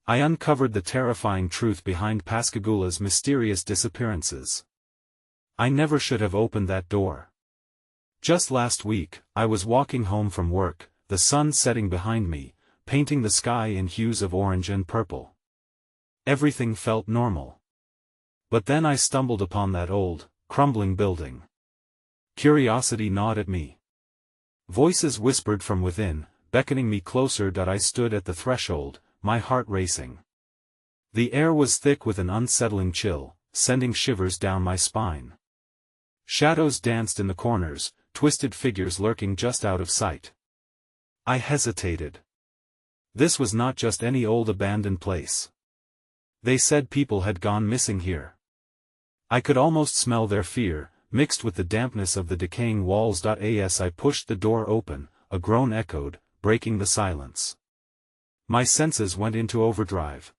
I uncovered the terrifying truth behind Pascagoula's mysterious disappearances. I never should have opened that door. Just last week, I was walking home from work, the sun setting behind me, painting the sky in hues of orange and purple. Everything felt normal. But then I stumbled upon that old, crumbling building. Curiosity gnawed at me. Voices whispered from within, beckoning me closer. I stood at the threshold, my heart racing. The air was thick with an unsettling chill, sending shivers down my spine. Shadows danced in the corners, twisted figures lurking just out of sight. I hesitated. This was not just any old abandoned place. They said people had gone missing here. I could almost smell their fear, mixed with the dampness of the decaying walls. As I pushed the door open, a groan echoed, breaking the silence. My senses went into overdrive.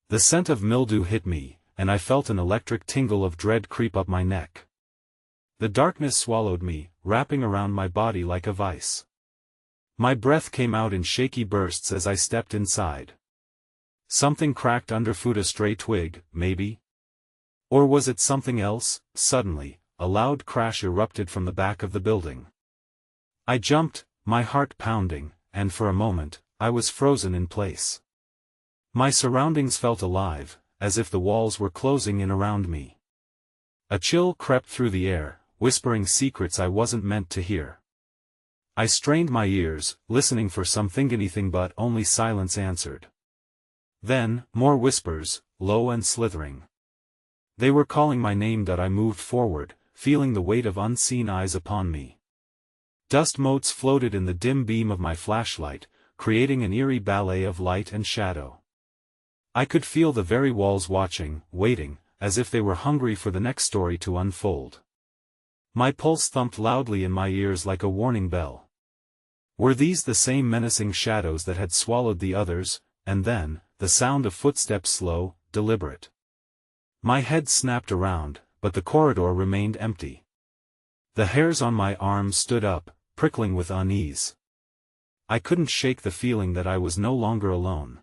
The scent of mildew hit me, and I felt an electric tingle of dread creep up my neck. The darkness swallowed me, wrapping around my body like a vice. My breath came out in shaky bursts as I stepped inside. Something cracked underfoot, a stray twig, maybe? Or was it something else? Suddenly, a loud crash erupted from the back of the building. I jumped, my heart pounding, and for a moment, I was frozen in place. My surroundings felt alive, as if the walls were closing in around me. A chill crept through the air, whispering secrets I wasn't meant to hear. I strained my ears, listening for anything, but only silence answered. Then, more whispers, low and slithering. They were calling my name. I moved forward, feeling the weight of unseen eyes upon me. Dust motes floated in the dim beam of my flashlight, creating an eerie ballet of light and shadow. I could feel the very walls watching, waiting, as if they were hungry for the next story to unfold. My pulse thumped loudly in my ears like a warning bell. Were these the same menacing shadows that had swallowed the others? And then, the sound of footsteps, slow, deliberate. My head snapped around, but the corridor remained empty. The hairs on my arms stood up, prickling with unease. I couldn't shake the feeling that I was no longer alone.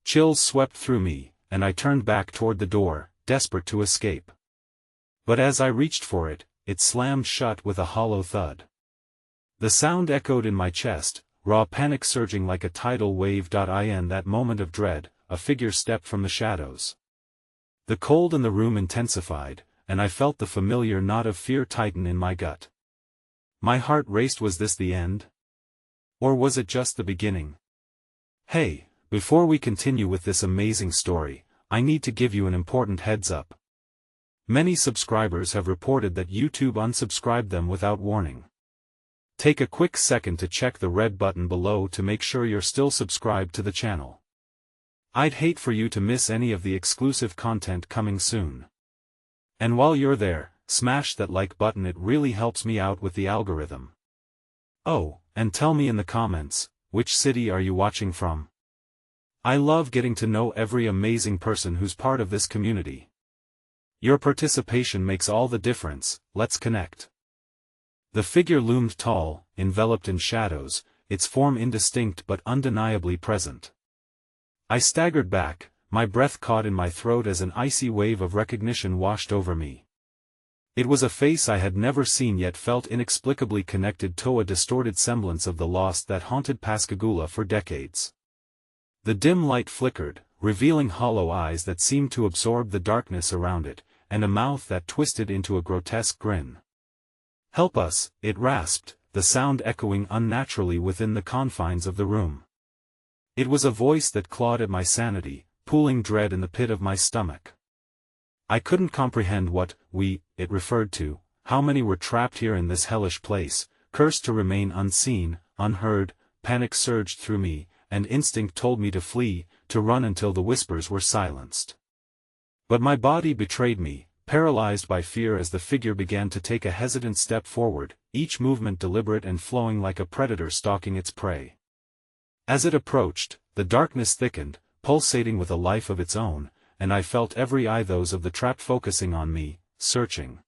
Chills swept through me, and I turned back toward the door, desperate to escape. But as I reached for it, it slammed shut with a hollow thud. The sound echoed in my chest, raw panic surging like a tidal wave. In that moment of dread, a figure stepped from the shadows. The cold in the room intensified, and I felt the familiar knot of fear tighten in my gut. My heart raced. Was this the end? Or was it just the beginning? Hey, before we continue with this amazing story, I need to give you an important heads up. Many subscribers have reported that YouTube unsubscribed them without warning. Take a quick second to check the red button below to make sure you're still subscribed to the channel. I'd hate for you to miss any of the exclusive content coming soon. And while you're there, smash that like button, it really helps me out with the algorithm. Oh, and tell me in the comments, which city are you watching from? I love getting to know every amazing person who's part of this community. Your participation makes all the difference. Let's connect. The figure loomed tall, enveloped in shadows, its form indistinct but undeniably present. I staggered back, my breath caught in my throat as an icy wave of recognition washed over me. It was a face I had never seen yet felt inexplicably connected to a distorted semblance of the lost that haunted Pascagoula for decades. The dim light flickered, revealing hollow eyes that seemed to absorb the darkness around it, and a mouth that twisted into a grotesque grin. "Help us," it rasped, the sound echoing unnaturally within the confines of the room. It was a voice that clawed at my sanity, pooling dread in the pit of my stomach. I couldn't comprehend what it referred to. How many were trapped here in this hellish place, cursed to remain unseen, unheard? Panic surged through me, and instinct told me to flee, to run until the whispers were silenced. But my body betrayed me, paralyzed by fear as the figure began to take a hesitant step forward, each movement deliberate and flowing like a predator stalking its prey. As it approached, the darkness thickened, pulsating with a life of its own, and I felt every eye, those of the trapped, focusing on me, searching.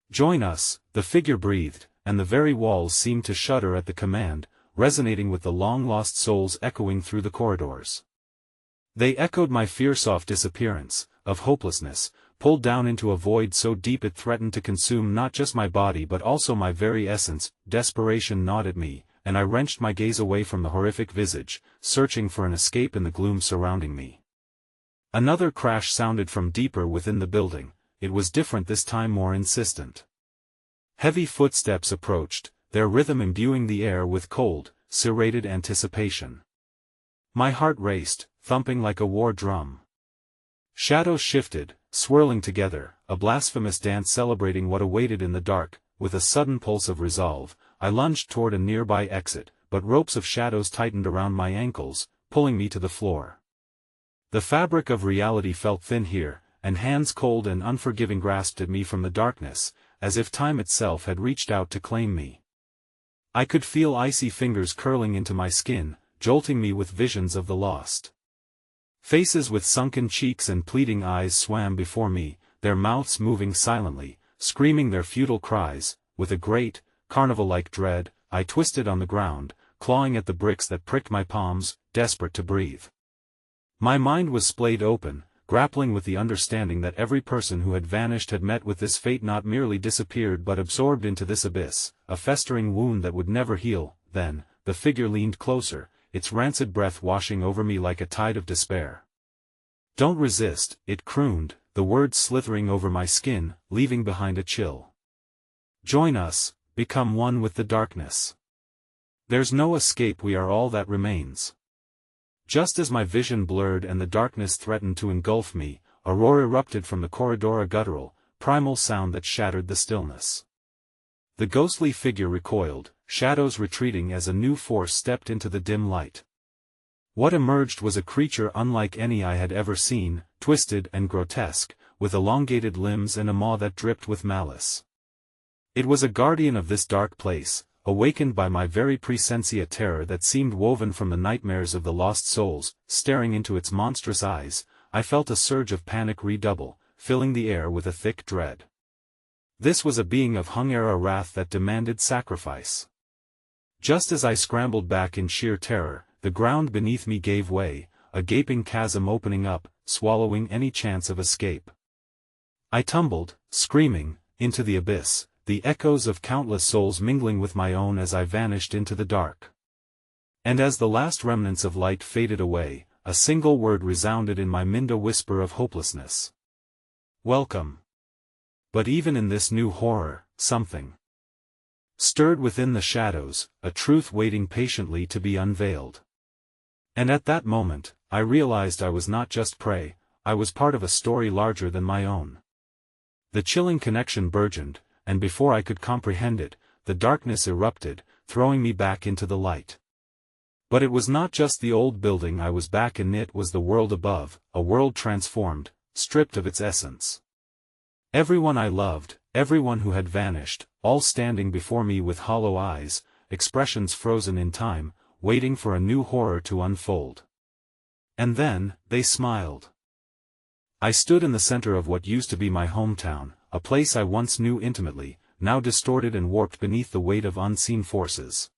"Join us," the figure breathed, and the very walls seemed to shudder at the command, resonating with the long-lost souls echoing through the corridors. They echoed my fears of disappearance, of hopelessness, pulled down into a void so deep it threatened to consume not just my body but also my very essence. Desperation gnawed at me, and I wrenched my gaze away from the horrific visage, searching for an escape in the gloom surrounding me. Another crash sounded from deeper within the building. It was different this time, more insistent. Heavy footsteps approached, their rhythm imbuing the air with cold, serrated anticipation. My heart raced, thumping like a war drum. Shadows shifted, swirling together, a blasphemous dance celebrating what awaited in the dark. With a sudden pulse of resolve, I lunged toward a nearby exit, but ropes of shadows tightened around my ankles, pulling me to the floor. The fabric of reality felt thin here, and hands cold and unforgiving grasped at me from the darkness, as if time itself had reached out to claim me. I could feel icy fingers curling into my skin, jolting me with visions of the lost. Faces with sunken cheeks and pleading eyes swam before me, their mouths moving silently, screaming their futile cries. With a great, carnival-like dread, I twisted on the ground, clawing at the bricks that pricked my palms, desperate to breathe. My mind was splayed open, grappling with the understanding that every person who had vanished had met with this fate, not merely disappeared but absorbed into this abyss, a festering wound that would never heal. Then, the figure leaned closer, its rancid breath washing over me like a tide of despair. "Don't resist," it crooned, the words slithering over my skin, leaving behind a chill. "Join us, become one with the darkness. There's no escape, we are all that remains." Just as my vision blurred and the darkness threatened to engulf me, a roar erupted from the corridor, a guttural, primal sound that shattered the stillness. The ghostly figure recoiled, shadows retreating as a new force stepped into the dim light. What emerged was a creature unlike any I had ever seen, twisted and grotesque, with elongated limbs and a maw that dripped with malice. It was a guardian of this dark place, awakened by my very presence, a terror that seemed woven from the nightmares of the lost souls. Staring into its monstrous eyes, I felt a surge of panic redouble, filling the air with a thick dread. This was a being of hung-era wrath that demanded sacrifice. Just as I scrambled back in sheer terror, the ground beneath me gave way, a gaping chasm opening up, swallowing any chance of escape. I tumbled, screaming, into the abyss, the echoes of countless souls mingling with my own as I vanished into the dark. And as the last remnants of light faded away, a single word resounded in my mind, a whisper of hopelessness. "Welcome." But even in this new horror, something stirred within the shadows, a truth waiting patiently to be unveiled. And at that moment, I realized I was not just prey, I was part of a story larger than my own. The chilling connection burgeoned, and before I could comprehend it, the darkness erupted, throwing me back into the light. But it was not just the old building I was back in, it was the world above, a world transformed, stripped of its essence. Everyone I loved, everyone who had vanished, all standing before me with hollow eyes, expressions frozen in time, waiting for a new horror to unfold. And then, they smiled. I stood in the center of what used to be my hometown, a place I once knew intimately, now distorted and warped beneath the weight of unseen forces.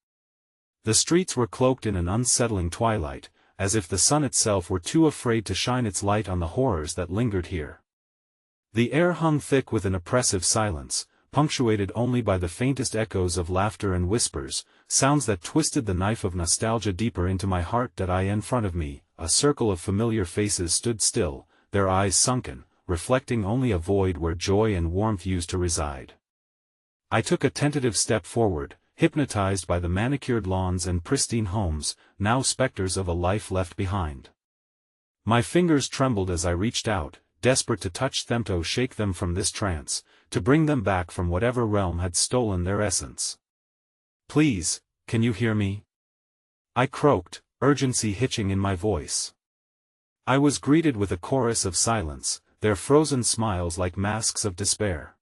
The streets were cloaked in an unsettling twilight, as if the sun itself were too afraid to shine its light on the horrors that lingered here. The air hung thick with an oppressive silence, punctuated only by the faintest echoes of laughter and whispers, sounds that twisted the knife of nostalgia deeper into my heart. That in front of me, a circle of familiar faces stood still, their eyes sunken, reflecting only a void where joy and warmth used to reside. I took a tentative step forward, hypnotized by the manicured lawns and pristine homes, now specters of a life left behind. My fingers trembled as I reached out, desperate to touch them, to shake them from this trance, to bring them back from whatever realm had stolen their essence. "Please, can you hear me?" I croaked, urgency hitching in my voice. I was greeted with a chorus of silence, their frozen smiles like masks of despair.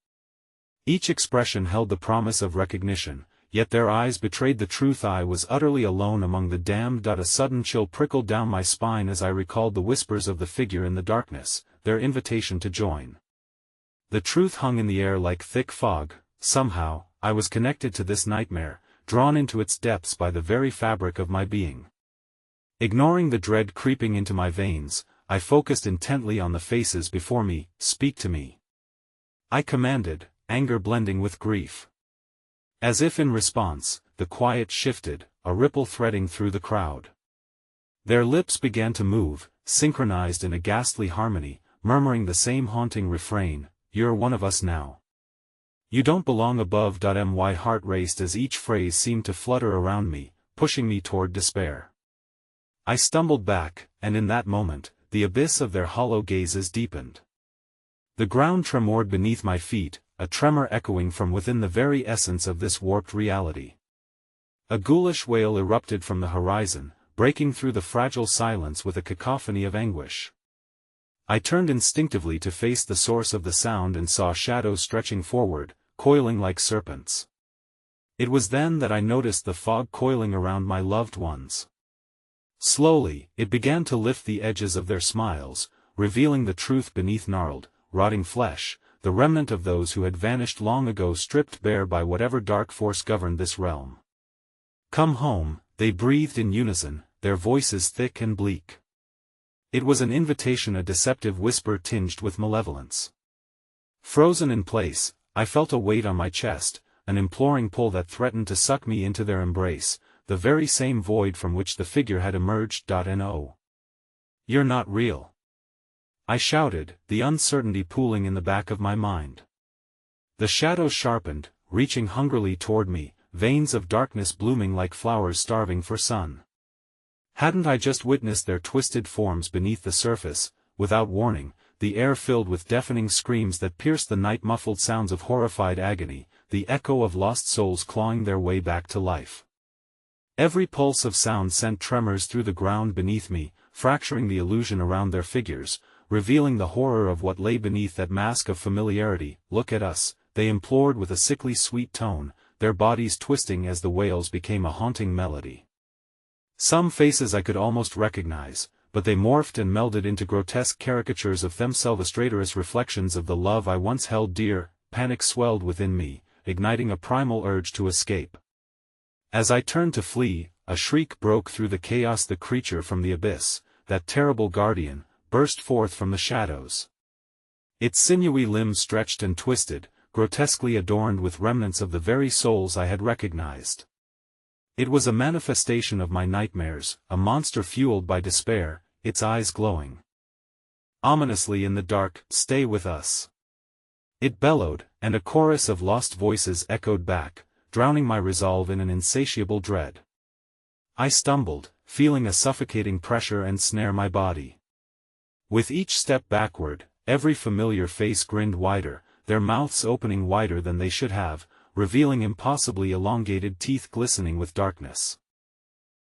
Each expression held the promise of recognition, yet their eyes betrayed the truth. I was utterly alone among the damned. A sudden chill prickled down my spine as I recalled the whispers of the figure in the darkness, their invitation to join. The truth hung in the air like thick fog. Somehow, I was connected to this nightmare, drawn into its depths by the very fabric of my being. Ignoring the dread creeping into my veins, I focused intently on the faces before me. "Speak to me," I commanded, anger blending with grief. As if in response, the quiet shifted, a ripple threading through the crowd. Their lips began to move, synchronized in a ghastly harmony, murmuring the same haunting refrain, "You're one of us now. You don't belong above." My heart raced as each phrase seemed to flutter around me, pushing me toward despair. I stumbled back, and in that moment, the abyss of their hollow gazes deepened. The ground tremored beneath my feet, a tremor echoing from within the very essence of this warped reality. A ghoulish wail erupted from the horizon, breaking through the fragile silence with a cacophony of anguish. I turned instinctively to face the source of the sound and saw shadows stretching forward, coiling like serpents. It was then that I noticed the fog coiling around my loved ones. Slowly, it began to lift the edges of their smiles, revealing the truth beneath gnarled, rotting flesh, the remnant of those who had vanished long ago, stripped bare by whatever dark force governed this realm. "Come home," they breathed in unison, their voices thick and bleak. It was an invitation, a deceptive whisper tinged with malevolence. Frozen in place, I felt a weight on my chest, an imploring pull that threatened to suck me into their embrace, the very same void from which the figure had emerged. "No. You're not real," I shouted, the uncertainty pooling in the back of my mind. The shadows sharpened, reaching hungrily toward me, veins of darkness blooming like flowers starving for sun. Hadn't I just witnessed their twisted forms beneath the surface? Without warning, the air filled with deafening screams that pierced the night, muffled sounds of horrified agony, the echo of lost souls clawing their way back to life. Every pulse of sound sent tremors through the ground beneath me, fracturing the illusion around their figures, revealing the horror of what lay beneath that mask of familiarity. "Look at us," they implored with a sickly sweet tone, their bodies twisting as the wails became a haunting melody. Some faces I could almost recognize, but they morphed and melded into grotesque caricatures of themselves, traitorous reflections of the love I once held dear. Panic swelled within me, igniting a primal urge to escape. As I turned to flee, a shriek broke through the chaos. The creature from the abyss, that terrible guardian, burst forth from the shadows. Its sinewy limbs stretched and twisted, grotesquely adorned with remnants of the very souls I had recognized. It was a manifestation of my nightmares, a monster fueled by despair, its eyes glowing ominously in the dark. "Stay with us," it bellowed, and a chorus of lost voices echoed back, drowning my resolve in an insatiable dread. I stumbled, feeling a suffocating pressure ensnare my body. With each step backward, every familiar face grinned wider, their mouths opening wider than they should have, revealing impossibly elongated teeth glistening with darkness.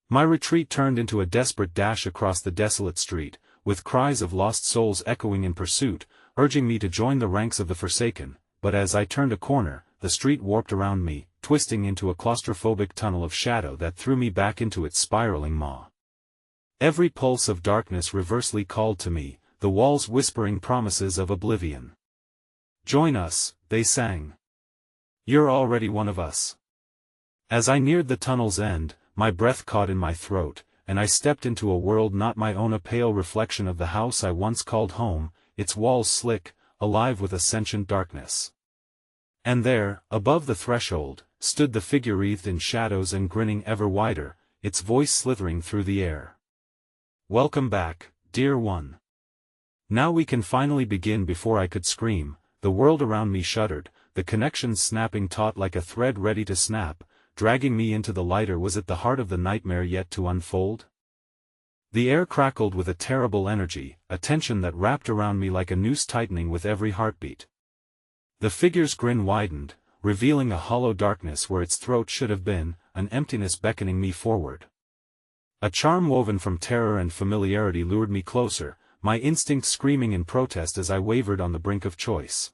My retreat turned into a desperate dash across the desolate street, with cries of lost souls echoing in pursuit, urging me to join the ranks of the forsaken. But as I turned a corner, the street warped around me, twisting into a claustrophobic tunnel of shadow that threw me back into its spiraling maw. Every pulse of darkness reversely called to me, the walls whispering promises of oblivion. "Join us," they sang. "You're already one of us." As I neared the tunnel's end, my breath caught in my throat, and I stepped into a world not my own, a pale reflection of the house I once called home, its walls slick, alive with a sentient darkness. And there, above the threshold, stood the figure wreathed in shadows and grinning ever wider, its voice slithering through the air. "Welcome back, dear one. Now we can finally begin." Before I could scream, the world around me shuddered, the connections snapping taut like a thread ready to snap, dragging me into the light. Or was it the heart of the nightmare yet to unfold? The air crackled with a terrible energy, a tension that wrapped around me like a noose tightening with every heartbeat. The figure's grin widened, revealing a hollow darkness where its throat should have been, an emptiness beckoning me forward. A charm woven from terror and familiarity lured me closer, my instinct screaming in protest as I wavered on the brink of choice.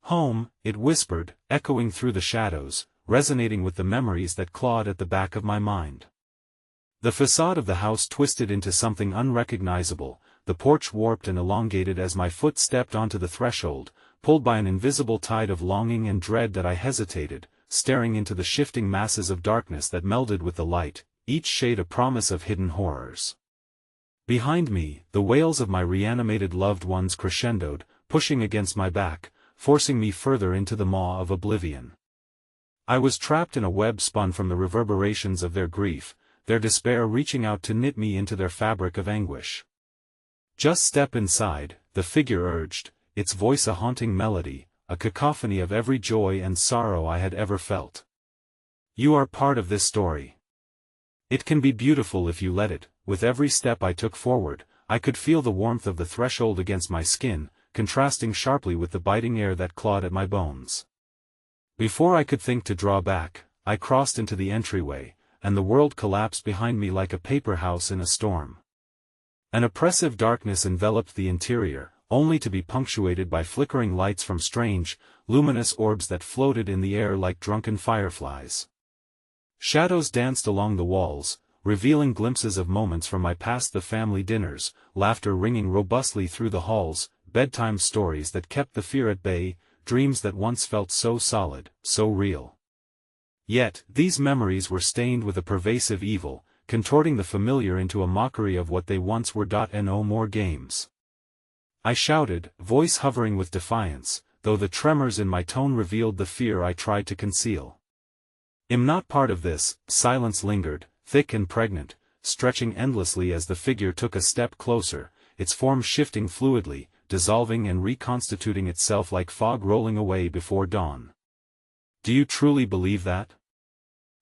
"Home," it whispered, echoing through the shadows, resonating with the memories that clawed at the back of my mind. The facade of the house twisted into something unrecognizable, the porch warped and elongated as my foot stepped onto the threshold, pulled by an invisible tide of longing and dread that I hesitated, staring into the shifting masses of darkness that melded with the light. each shade a promise of hidden horrors. Behind me, the wails of my reanimated loved ones crescendoed, pushing against my back, forcing me further into the maw of oblivion. I was trapped in a web spun from the reverberations of their grief, their despair reaching out to knit me into their fabric of anguish. "Just step inside," the figure urged, its voice a haunting melody, a cacophony of every joy and sorrow I had ever felt. "You are part of this story. It can be beautiful if you let it." With every step I took forward, I could feel the warmth of the threshold against my skin, contrasting sharply with the biting air that clawed at my bones. Before I could think to draw back, I crossed into the entryway, and the world collapsed behind me like a paper house in a storm. An oppressive darkness enveloped the interior, only to be punctuated by flickering lights from strange, luminous orbs that floated in the air like drunken fireflies. Shadows danced along the walls, revealing glimpses of moments from my past, the family dinners, laughter ringing robustly through the halls, bedtime stories that kept the fear at bay, dreams that once felt so solid, so real. Yet, these memories were stained with a pervasive evil, contorting the familiar into a mockery of what they once were. No more games. I shouted, voice hovering with defiance, though the tremors in my tone revealed the fear I tried to conceal. "I'm not part of this." Silence lingered, thick and pregnant, stretching endlessly as the figure took a step closer, its form shifting fluidly, dissolving and reconstituting itself like fog rolling away before dawn. "Do you truly believe that?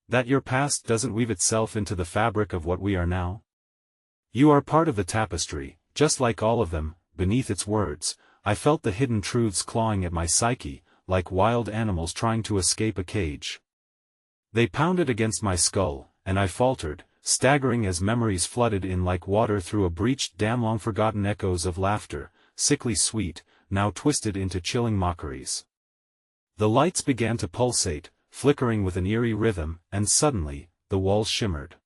That your past doesn't weave itself into the fabric of what we are now? You are part of the tapestry, just like all of them." Beneath its words, I felt the hidden truths clawing at my psyche, like wild animals trying to escape a cage. They pounded against my skull, and I faltered, staggering as memories flooded in like water through a breached dam. Long-forgotten echoes of laughter, sickly sweet, now twisted into chilling mockeries. The lights began to pulsate, flickering with an eerie rhythm, and suddenly, the walls shimmered.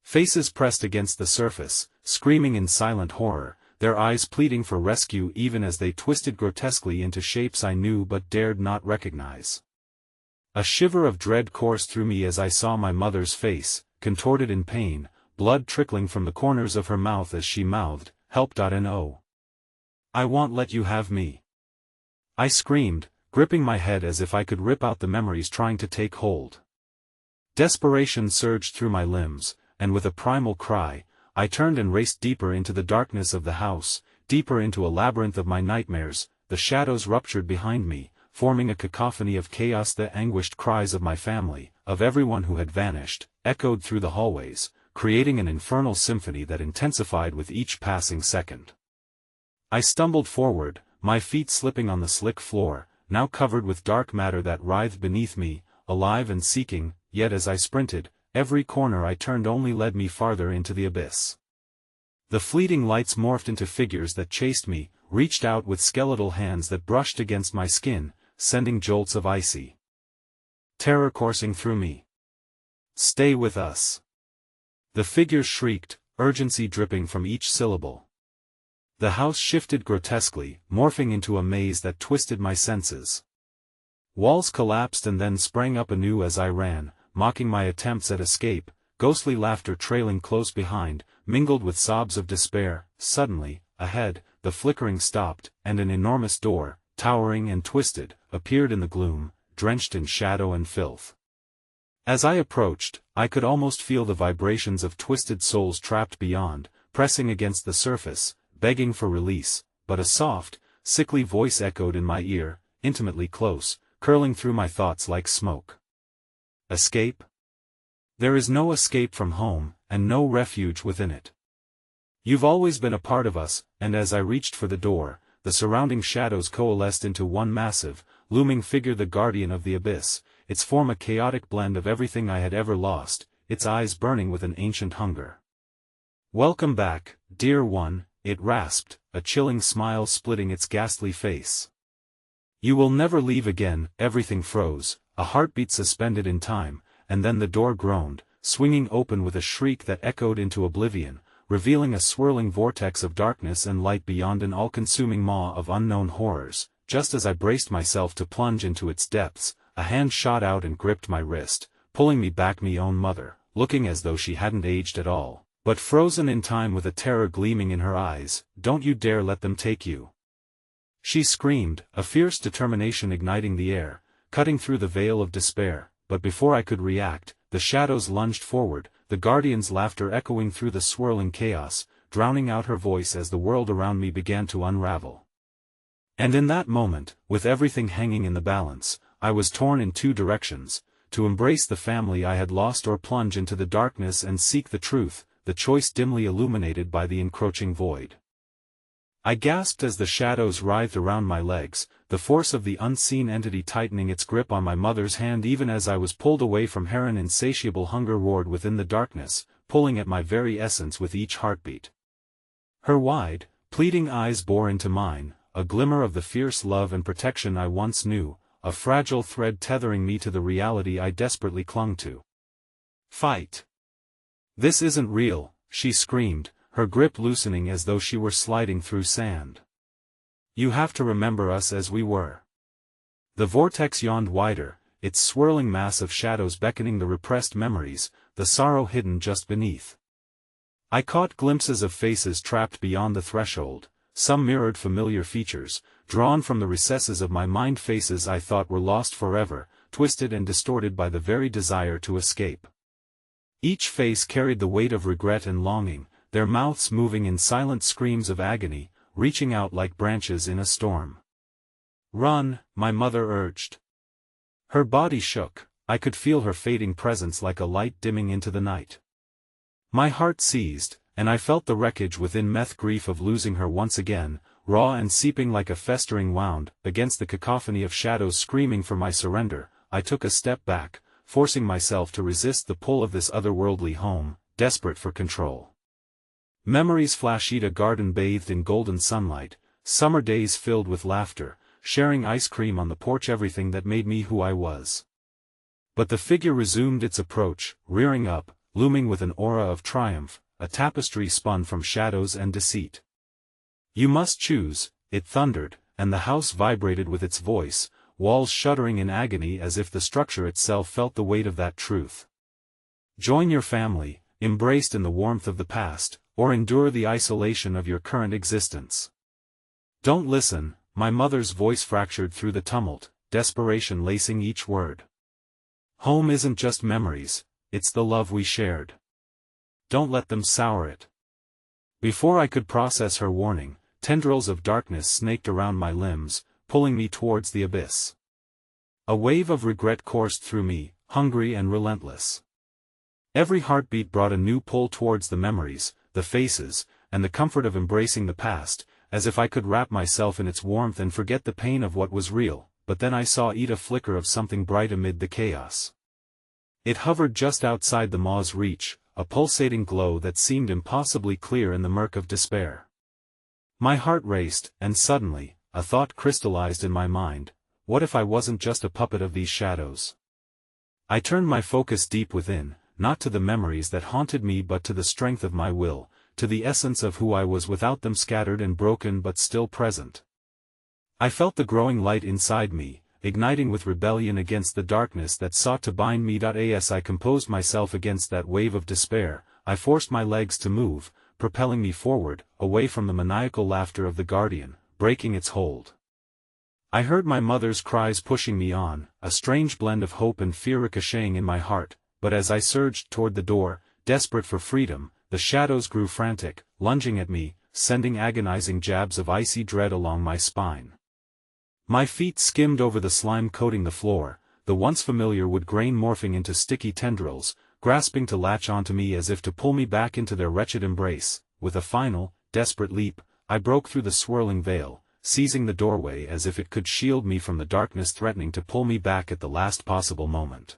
Faces pressed against the surface, screaming in silent horror, their eyes pleading for rescue even as they twisted grotesquely into shapes I knew but dared not recognize. A shiver of dread coursed through me as I saw my mother's face, contorted in pain, blood trickling from the corners of her mouth as she mouthed, "Help. No. I won't let you have me." I screamed, gripping my head as if I could rip out the memories trying to take hold. Desperation surged through my limbs, and with a primal cry, I turned and raced deeper into the darkness of the house, deeper into a labyrinth of my nightmares. The shadows ruptured behind me, forming a cacophony of chaos. The anguished cries of my family, of everyone who had vanished, echoed through the hallways, creating an infernal symphony that intensified with each passing second. I stumbled forward, my feet slipping on the slick floor, now covered with dark matter that writhed beneath me, alive and seeking, yet as I sprinted, every corner I turned only led me farther into the abyss. The fleeting lights morphed into figures that chased me, reached out with skeletal hands that brushed against my skin, sending jolts of icy terror coursing through me. "Stay with us." The figures shrieked, urgency dripping from each syllable. The house shifted grotesquely, morphing into a maze that twisted my senses. Walls collapsed and then sprang up anew as I ran, mocking my attempts at escape, ghostly laughter trailing close behind, mingled with sobs of despair. Suddenly, ahead, the flickering stopped, and an enormous door, towering and twisted, appeared in the gloom, drenched in shadow and filth. As I approached, I could almost feel the vibrations of twisted souls trapped beyond, pressing against the surface, begging for release, but a soft, sickly voice echoed in my ear, intimately close, curling through my thoughts like smoke. "Escape? There is no escape from home, and no refuge within it. You've always been a part of us." And as I reached for the door, the surrounding shadows coalesced into one massive, looming figure, the guardian of the abyss, its form a chaotic blend of everything I had ever lost, its eyes burning with an ancient hunger. "Welcome back, dear one," it rasped, a chilling smile splitting its ghastly face. "You will never leave again." Everything froze, a heartbeat suspended in time, and then the door groaned, swinging open with a shriek that echoed into oblivion, revealing a swirling vortex of darkness and light beyond, an all-consuming maw of unknown horrors. Just as I braced myself to plunge into its depths, a hand shot out and gripped my wrist, pulling me back. "Me own mother, looking as though she hadn't aged at all, but frozen in time with a terror gleaming in her eyes. "Don't you dare let them take you!" she screamed, a fierce determination igniting the air, cutting through the veil of despair. But before I could react, the shadows lunged forward, the guardian's laughter echoing through the swirling chaos, drowning out her voice as the world around me began to unravel. And in that moment, with everything hanging in the balance, I was torn in two directions: to embrace the family I had lost or plunge into the darkness and seek the truth, the choice dimly illuminated by the encroaching void. I gasped as the shadows writhed around my legs, the force of the unseen entity tightening its grip on my mother's hand even as I was pulled away from her. An insatiable hunger roared within the darkness, pulling at my very essence with each heartbeat. Her wide, pleading eyes bore into mine, a glimmer of the fierce love and protection I once knew, a fragile thread tethering me to the reality I desperately clung to. "Fight! This isn't real," she screamed, her grip loosening as though she were sliding through sand. "You have to remember us as we were." The vortex yawned wider, its swirling mass of shadows beckoning the repressed memories, the sorrow hidden just beneath. I caught glimpses of faces trapped beyond the threshold, some mirrored familiar features, drawn from the recesses of my mind, faces I thought were lost forever, twisted and distorted by the very desire to escape. Each face carried the weight of regret and longing, their mouths moving in silent screams of agony, reaching out like branches in a storm. "Run," my mother urged. Her body shook, I could feel her fading presence like a light dimming into the night. My heart seized, and I felt the wreckage within meth grief of losing her once again, raw and seeping like a festering wound. Against the cacophony of shadows screaming for my surrender, I took a step back, forcing myself to resist the pull of this otherworldly home, desperate for control. Memories flashed: a garden bathed in golden sunlight, summer days filled with laughter, sharing ice cream on the porch, everything that made me who I was. But the figure resumed its approach, rearing up, looming with an aura of triumph, a tapestry spun from shadows and deceit. "You must choose," it thundered, and the house vibrated with its voice, walls shuddering in agony as if the structure itself felt the weight of that truth. "Join your family, embraced in the warmth of the past, or endure the isolation of your current existence." "Don't listen," my mother's voice fractured through the tumult, desperation lacing each word. "Home isn't just memories, it's the love we shared. Don't let them sour it." Before I could process her warning, tendrils of darkness snaked around my limbs, pulling me towards the abyss. A wave of regret coursed through me, hungry and relentless. Every heartbeat brought a new pull towards the memories, the faces, and the comfort of embracing the past, as if I could wrap myself in its warmth and forget the pain of what was real. But then I saw a flicker of something bright amid the chaos. It hovered just outside the maw's reach, a pulsating glow that seemed impossibly clear in the murk of despair. My heart raced, and suddenly, a thought crystallized in my mind: what if I wasn't just a puppet of these shadows? I turned my focus deep within, not to the memories that haunted me but to the strength of my will, to the essence of who I was without them, scattered and broken but still present. I felt the growing light inside me, igniting with rebellion against the darkness that sought to bind me. As I composed myself against that wave of despair, I forced my legs to move, propelling me forward, away from the maniacal laughter of the guardian, breaking its hold. I heard my mother's cries pushing me on, a strange blend of hope and fear ricocheting in my heart. But as I surged toward the door, desperate for freedom, the shadows grew frantic, lunging at me, sending agonizing jabs of icy dread along my spine. My feet skimmed over the slime coating the floor, the once familiar wood grain morphing into sticky tendrils, grasping to latch onto me as if to pull me back into their wretched embrace. With a final, desperate leap, I broke through the swirling veil, seizing the doorway as if it could shield me from the darkness threatening to pull me back at the last possible moment.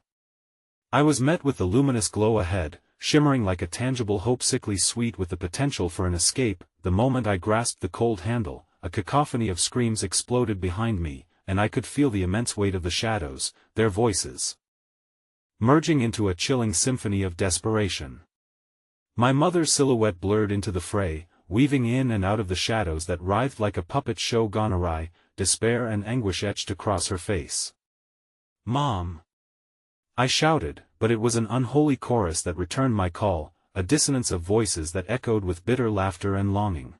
I was met with the luminous glow ahead, shimmering like a tangible hope, sickly sweet with the potential for an escape. The moment I grasped the cold handle, a cacophony of screams exploded behind me, and I could feel the immense weight of the shadows, their voices merging into a chilling symphony of desperation. My mother's silhouette blurred into the fray, weaving in and out of the shadows that writhed like a puppet show gone awry, despair and anguish etched across her face. "Mom!" I shouted, but it was an unholy chorus that returned my call, a dissonance of voices that echoed with bitter laughter and longing.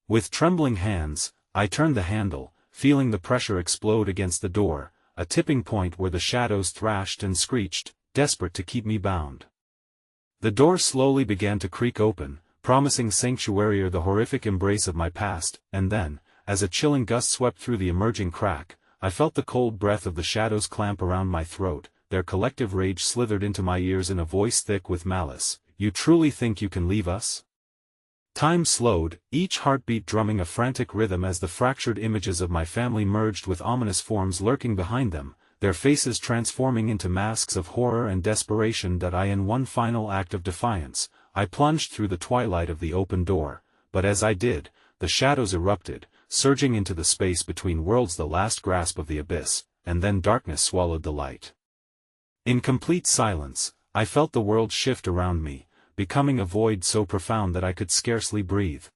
With trembling hands, I turned the handle, feeling the pressure explode against the door, a tipping point where the shadows thrashed and screeched, desperate to keep me bound. The door slowly began to creak open, promising sanctuary or the horrific embrace of my past, and then, as a chilling gust swept through the emerging crack, I felt the cold breath of the shadows clamp around my throat. Their collective rage slithered into my ears in a voice thick with malice. "You truly think you can leave us?" Time slowed, each heartbeat drumming a frantic rhythm as the fractured images of my family merged with ominous forms lurking behind them, their faces transforming into masks of horror and desperation. In one final act of defiance, I plunged through the twilight of the open door, but as I did, the shadows erupted, surging into the space between worlds, the last grasp of the abyss, and then darkness swallowed the light. In complete silence, I felt the world shift around me, becoming a void so profound that I could scarcely breathe.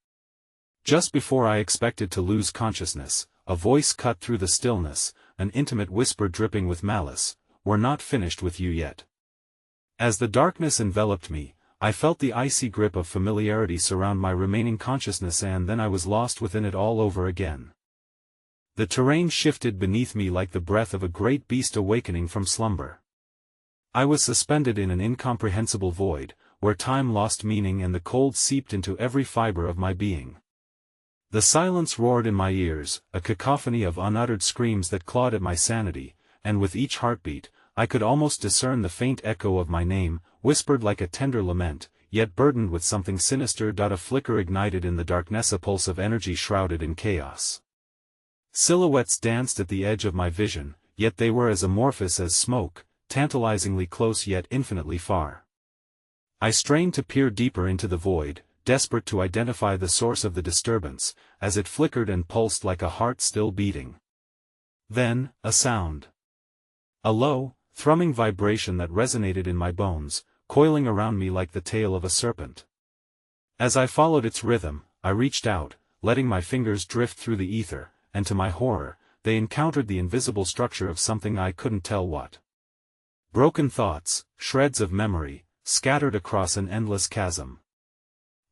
Just before I expected to lose consciousness, a voice cut through the stillness, an intimate whisper dripping with malice. "We're not finished with you yet." As the darkness enveloped me, I felt the icy grip of familiarity surround my remaining consciousness, and then I was lost within it all over again. The terrain shifted beneath me like the breath of a great beast awakening from slumber. I was suspended in an incomprehensible void, where time lost meaning and the cold seeped into every fiber of my being. The silence roared in my ears, a cacophony of unuttered screams that clawed at my sanity, and with each heartbeat, I could almost discern the faint echo of my name, whispered like a tender lament, yet burdened with something sinister. A flicker ignited in the darkness, a pulse of energy shrouded in chaos. Silhouettes danced at the edge of my vision, yet they were as amorphous as smoke, tantalizingly close yet infinitely far. I strained to peer deeper into the void, desperate to identify the source of the disturbance, as it flickered and pulsed like a heart still beating. Then, a sound. A low, thrumming vibration that resonated in my bones, coiling around me like the tail of a serpent. As I followed its rhythm, I reached out, letting my fingers drift through the ether, and to my horror, they encountered the invisible structure of something I couldn't tell what. Broken thoughts, shreds of memory, scattered across an endless chasm.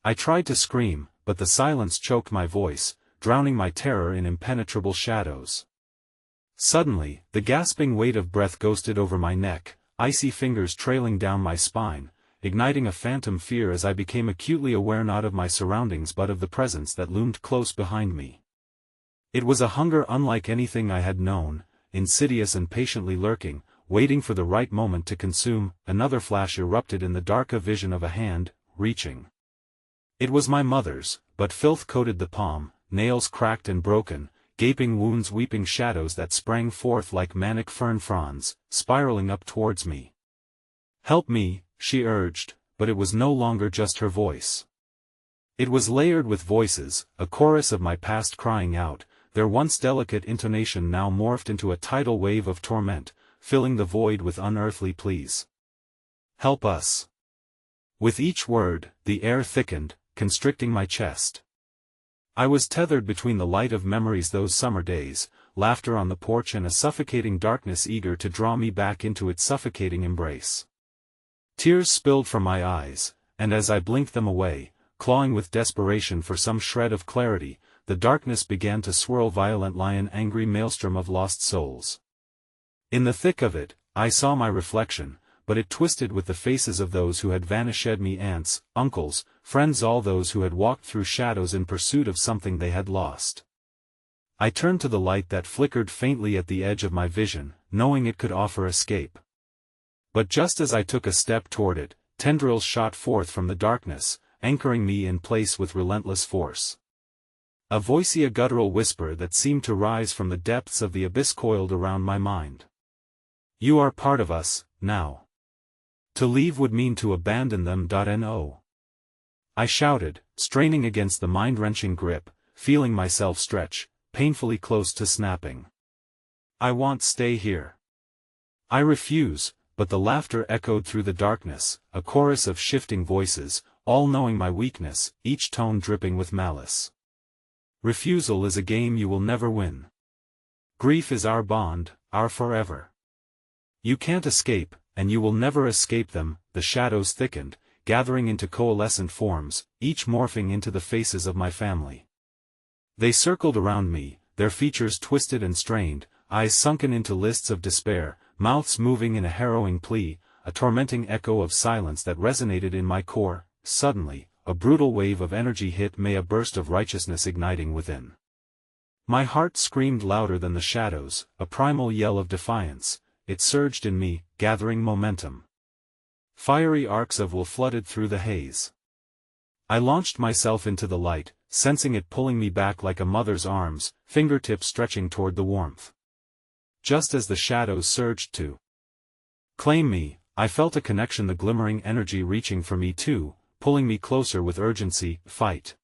I tried to scream, but the silence choked my voice, drowning my terror in impenetrable shadows. Suddenly, the gasping weight of breath ghosted over my neck, icy fingers trailing down my spine, igniting a phantom fear as I became acutely aware not of my surroundings but of the presence that loomed close behind me. It was a hunger unlike anything I had known, insidious and patiently lurking, waiting for the right moment to consume. Another flash erupted in the dark, a vision of a hand, reaching. It was my mother's, but filth coated the palm, nails cracked and broken, gaping wounds, weeping shadows that sprang forth like manic fern fronds, spiraling up towards me. "Help me," she urged, but it was no longer just her voice. It was layered with voices, a chorus of my past crying out, their once delicate intonation now morphed into a tidal wave of torment, filling the void with unearthly pleas. "Help us." With each word, the air thickened, constricting my chest. I was tethered between the light of memories, those summer days, laughter on the porch, and a suffocating darkness eager to draw me back into its suffocating embrace. Tears spilled from my eyes, and as I blinked them away, clawing with desperation for some shred of clarity, the darkness began to swirl violent like an angry maelstrom of lost souls. In the thick of it, I saw my reflection, but it twisted with the faces of those who had vanished, me aunts, uncles, friends, all those who had walked through shadows in pursuit of something they had lost. I turned to the light that flickered faintly at the edge of my vision, knowing it could offer escape. But just as I took a step toward it, tendrils shot forth from the darkness, anchoring me in place with relentless force. A voicey, a guttural whisper that seemed to rise from the depths of the abyss coiled around my mind. "You are part of us, now. To leave would mean to abandon them. No. I shouted, straining against the mind-wrenching grip, feeling myself stretch, painfully close to snapping. "I won't stay here. I refuse," but the laughter echoed through the darkness, a chorus of shifting voices, all knowing my weakness, each tone dripping with malice. "Refusal is a game you will never win. Grief is our bond, our forever. You can't escape, and you will never escape them." The shadows thickened, gathering into coalescent forms, each morphing into the faces of my family. They circled around me, their features twisted and strained, eyes sunken into lists of despair, mouths moving in a harrowing plea, a tormenting echo of silence that resonated in my core. Suddenly, a brutal wave of energy hit me, a burst of righteousness igniting within. My heart screamed louder than the shadows, a primal yell of defiance. It surged in me, gathering momentum. Fiery arcs of will flooded through the haze. I launched myself into the light, sensing it pulling me back like a mother's arms, fingertips stretching toward the warmth. Just as the shadows surged to claim me, I felt a connection, the glimmering energy reaching for me too, pulling me closer with urgency. "Fight!"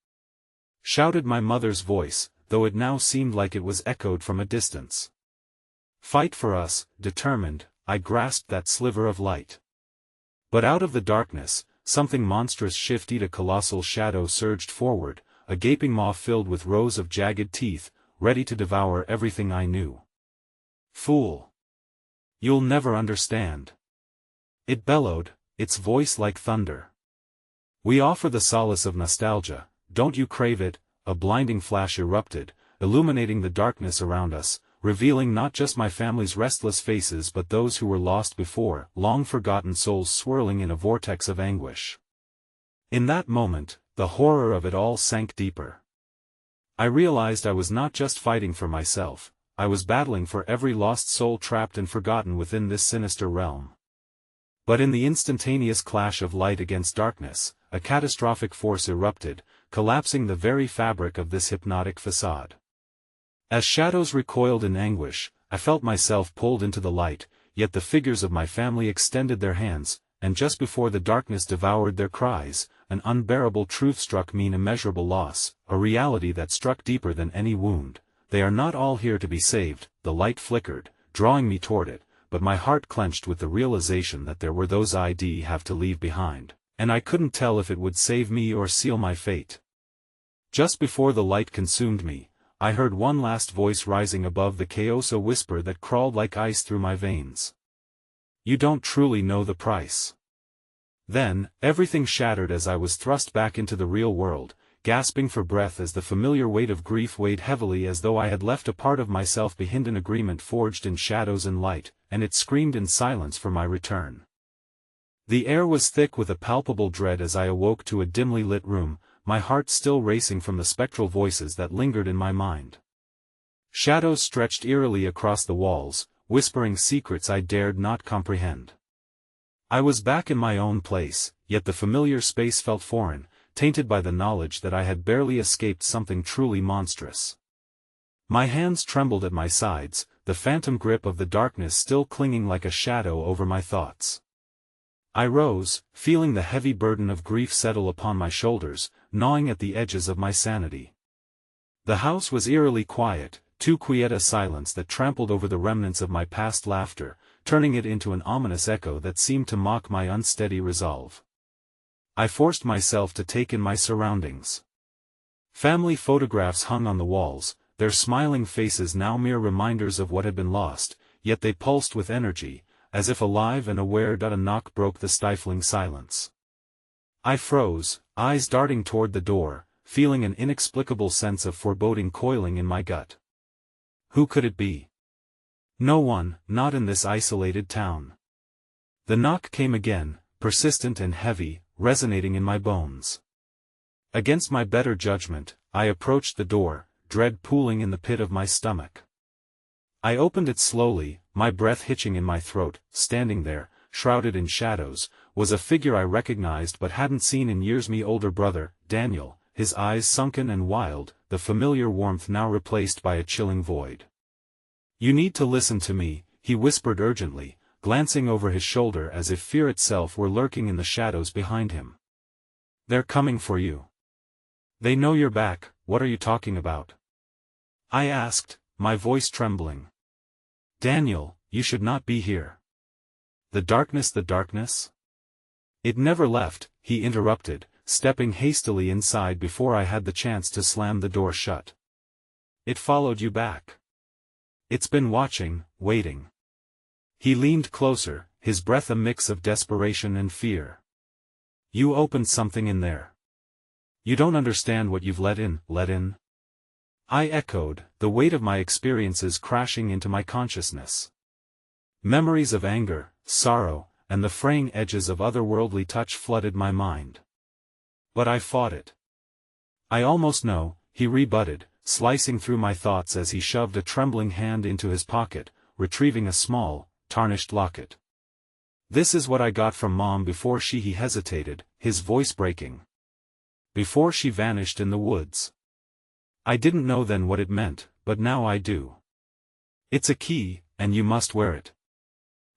shouted my mother's voice, though it now seemed like it was echoed from a distance. "Fight for us." Determined, I grasped that sliver of light. But out of the darkness, something monstrous shifted. A colossal shadow surged forward, a gaping maw filled with rows of jagged teeth, ready to devour everything I knew. "Fool! You'll never understand," it bellowed, its voice like thunder. "We offer the solace of nostalgia, don't you crave it?" A blinding flash erupted, illuminating the darkness around us, revealing not just my family's restless faces but those who were lost before, long-forgotten souls swirling in a vortex of anguish. In that moment, the horror of it all sank deeper. I realized I was not just fighting for myself, I was battling for every lost soul trapped and forgotten within this sinister realm. But in the instantaneous clash of light against darkness, a catastrophic force erupted, collapsing the very fabric of this hypnotic facade. As shadows recoiled in anguish, I felt myself pulled into the light, yet the figures of my family extended their hands, and just before the darkness devoured their cries, an unbearable truth struck me: an immeasurable loss, a reality that struck deeper than any wound. They are not all here to be saved. The light flickered, drawing me toward it, but my heart clenched with the realization that there were those I'd have to leave behind, and I couldn't tell if it would save me or seal my fate. Just before the light consumed me, I heard one last voice rising above the chaos, a whisper that crawled like ice through my veins. "You don't truly know the price." Then, everything shattered as I was thrust back into the real world, gasping for breath as the familiar weight of grief weighed heavily, as though I had left a part of myself behind, an agreement forged in shadows and light, and it screamed in silence for my return. The air was thick with a palpable dread as I awoke to a dimly lit room, my heart still racing from the spectral voices that lingered in my mind. Shadows stretched eerily across the walls, whispering secrets I dared not comprehend. I was back in my own place, yet the familiar space felt foreign, tainted by the knowledge that I had barely escaped something truly monstrous. My hands trembled at my sides, the phantom grip of the darkness still clinging like a shadow over my thoughts. I rose, feeling the heavy burden of grief settle upon my shoulders, gnawing at the edges of my sanity. The house was eerily quiet, too quiet, a silence that trampled over the remnants of my past laughter, turning it into an ominous echo that seemed to mock my unsteady resolve. I forced myself to take in my surroundings. Family photographs hung on the walls, their smiling faces now mere reminders of what had been lost, yet they pulsed with energy, as if alive and aware. A knock broke the stifling silence. I froze, eyes darting toward the door, feeling an inexplicable sense of foreboding coiling in my gut. Who could it be? No one, not in this isolated town. The knock came again, persistent and heavy, resonating in my bones. Against my better judgment, I approached the door, dread pooling in the pit of my stomach. I opened it slowly, my breath hitching in my throat. Standing there, shrouded in shadows, was a figure I recognized but hadn't seen in years: my older brother, Daniel, his eyes sunken and wild, the familiar warmth now replaced by a chilling void. "You need to listen to me," he whispered urgently, glancing over his shoulder as if fear itself were lurking in the shadows behind him. "They're coming for you. They know you're back." "What are you talking about?" I asked, my voice trembling. "Daniel, you should not be here." The darkness? It never left," he interrupted, stepping hastily inside before I had the chance to slam the door shut. "It followed you back. It's been watching, waiting." He leaned closer, his breath a mix of desperation and fear. You opened something in there. You don't understand what you've let in, let in. I echoed, the weight of my experiences crashing into my consciousness. Memories of anger, sorrow, and the fraying edges of otherworldly touch flooded my mind. But I fought it. I almost know, he rebutted, slicing through my thoughts as he shoved a trembling hand into his pocket, retrieving a small, tarnished locket. This is what I got from Mom before he hesitated, his voice breaking. Before she vanished in the woods. I didn't know then what it meant, but now I do. It's a key, and you must wear it.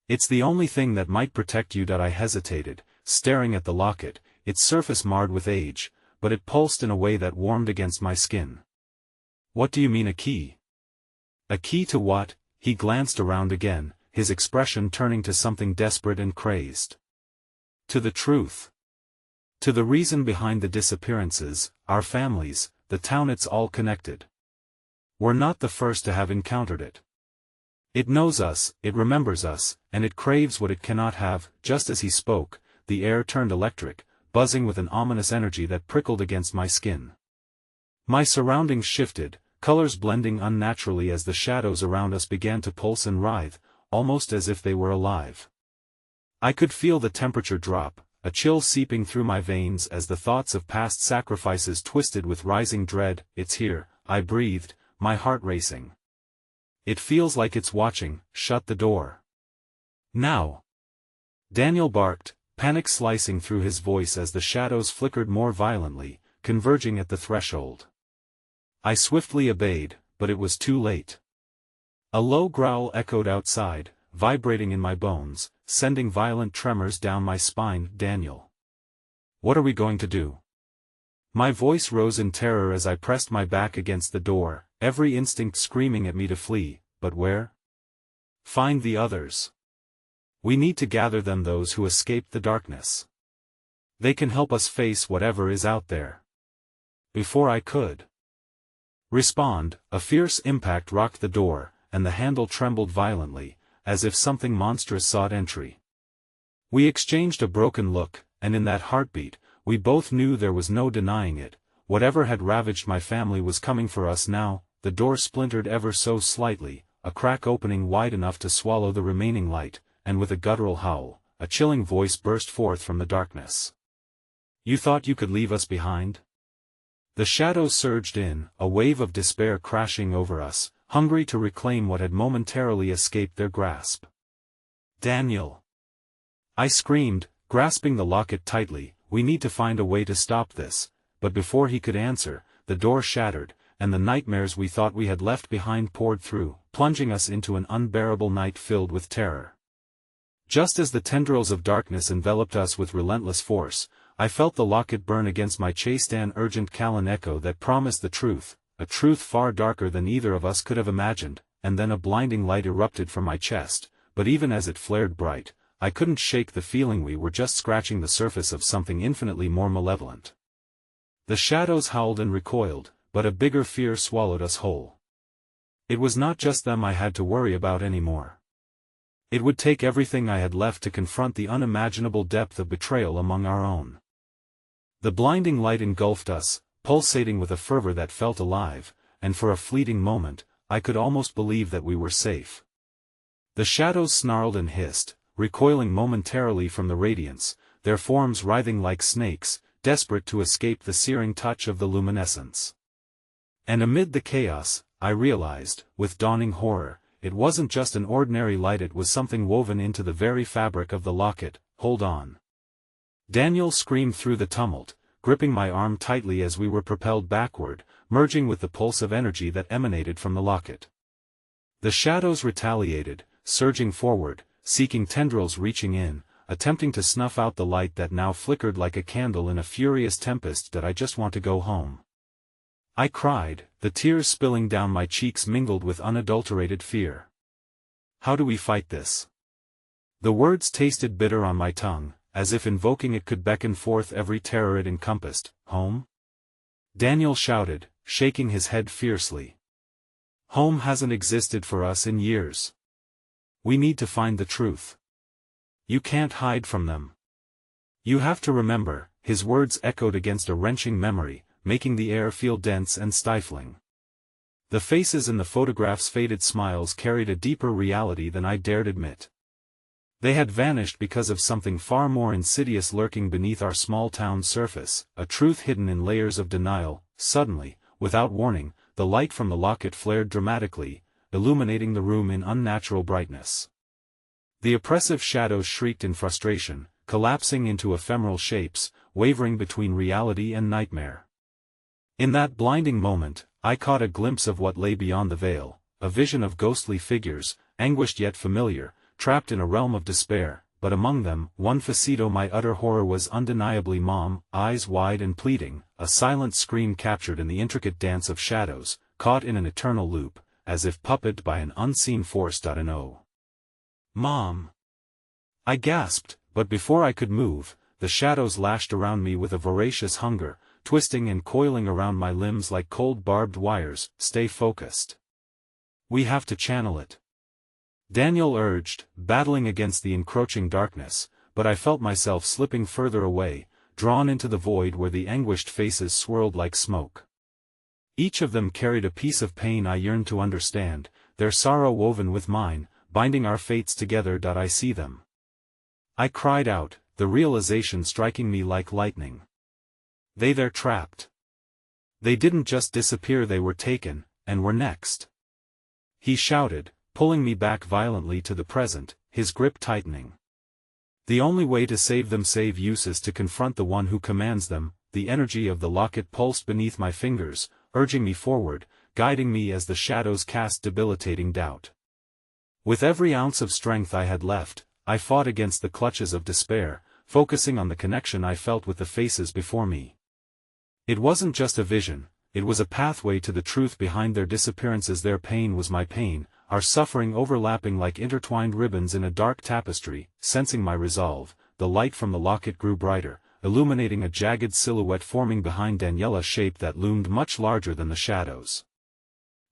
It's the only thing that might protect you. I hesitated, staring at the locket, its surface marred with age, but it pulsed in a way that warmed against my skin. What do you mean a key? A key to what? He glanced around again, his expression turning to something desperate and crazed. To the truth. To the reason behind the disappearances, our families, the town. It's all connected. We're not the first to have encountered it. It knows us, it remembers us, and it craves what it cannot have. Just as he spoke, the air turned electric, buzzing with an ominous energy that prickled against my skin. My surroundings shifted, colors blending unnaturally as the shadows around us began to pulse and writhe, almost as if they were alive. I could feel the temperature drop, a chill seeping through my veins as the thoughts of past sacrifices twisted with rising dread. It's here, I breathed, my heart racing. It feels like it's watching. Shut the door. Now. Daniel barked, panic slicing through his voice as the shadows flickered more violently, converging at the threshold. I swiftly obeyed, but it was too late. A low growl echoed outside, vibrating in my bones, sending violent tremors down my spine. Daniel. What are we going to do? My voice rose in terror as I pressed my back against the door, every instinct screaming at me to flee, but where? Find the others. We need to gather them, those who escaped the darkness. They can help us face whatever is out there. Before I could respond, a fierce impact rocked the door, and the handle trembled violently, as if something monstrous sought entry. We exchanged a broken look, and in that heartbeat, we both knew there was no denying it. Whatever had ravaged my family was coming for us now. The door splintered ever so slightly, a crack opening wide enough to swallow the remaining light, and with a guttural howl, a chilling voice burst forth from the darkness. You thought you could leave us behind? The shadows surged in, a wave of despair crashing over us, hungry to reclaim what had momentarily escaped their grasp. Daniel! I screamed, grasping the locket tightly. We need to find a way to stop this. But before he could answer, the door shattered, and the nightmares we thought we had left behind poured through, plunging us into an unbearable night filled with terror. Just as the tendrils of darkness enveloped us with relentless force, I felt the locket burn against my chest, an urgent Callan echo that promised the truth, a truth far darker than either of us could have imagined. And then a blinding light erupted from my chest, but even as it flared bright, I couldn't shake the feeling we were just scratching the surface of something infinitely more malevolent. The shadows howled and recoiled, but a bigger fear swallowed us whole. It was not just them I had to worry about anymore. It would take everything I had left to confront the unimaginable depth of betrayal among our own. The blinding light engulfed us, pulsating with a fervor that felt alive, and for a fleeting moment, I could almost believe that we were safe. The shadows snarled and hissed, recoiling momentarily from the radiance, their forms writhing like snakes, desperate to escape the searing touch of the luminescence. And amid the chaos, I realized, with dawning horror, it wasn't just an ordinary light, it was something woven into the very fabric of the locket. Hold on. Daniel screamed through the tumult, gripping my arm tightly as we were propelled backward, merging with the pulse of energy that emanated from the locket. The shadows retaliated, surging forward, seeking tendrils reaching in, attempting to snuff out the light that now flickered like a candle in a furious tempest. That I just want to go home. I cried, the tears spilling down my cheeks mingled with unadulterated fear. How do we fight this? The words tasted bitter on my tongue, as if invoking it could beckon forth every terror it encompassed. Home? Daniel shouted, shaking his head fiercely. Home hasn't existed for us in years. We need to find the truth. You can't hide from them. You have to remember. His words echoed against a wrenching memory, making the air feel dense and stifling. The faces in the photograph's faded smiles carried a deeper reality than I dared admit. They had vanished because of something far more insidious lurking beneath our small town's surface, a truth hidden in layers of denial. Suddenly, without warning, the light from the locket flared dramatically, illuminating the room in unnatural brightness. The oppressive shadows shrieked in frustration, collapsing into ephemeral shapes, wavering between reality and nightmare. In that blinding moment, I caught a glimpse of what lay beyond the veil, a vision of ghostly figures, anguished yet familiar, trapped in a realm of despair, but among them, one facito my utter horror was undeniably Mom, eyes wide and pleading, a silent scream captured in the intricate dance of shadows, caught in an eternal loop, as if puppeted by an unseen force. No. Mom! I gasped, but before I could move, the shadows lashed around me with a voracious hunger, twisting and coiling around my limbs like cold barbed wires. Stay focused. We have to channel it. Daniel urged, battling against the encroaching darkness, but I felt myself slipping further away, drawn into the void where the anguished faces swirled like smoke. Each of them carried a piece of pain I yearned to understand, their sorrow woven with mine, binding our fates together. I see them. I cried out, the realization striking me like lightning. They're trapped. They didn't just disappear, they were taken, and were next. He shouted, pulling me back violently to the present, his grip tightening. The only way to save them is to confront the one who commands them. The energy of the locket pulsed beneath my fingers, urging me forward, guiding me as the shadows cast debilitating doubt. With every ounce of strength I had left, I fought against the clutches of despair, focusing on the connection I felt with the faces before me. It wasn't just a vision, it was a pathway to the truth behind their disappearances. Their pain was my pain, our suffering overlapping like intertwined ribbons in a dark tapestry. Sensing my resolve, the light from the locket grew brighter, illuminating a jagged silhouette forming behind Daniela's shape that loomed much larger than the shadows.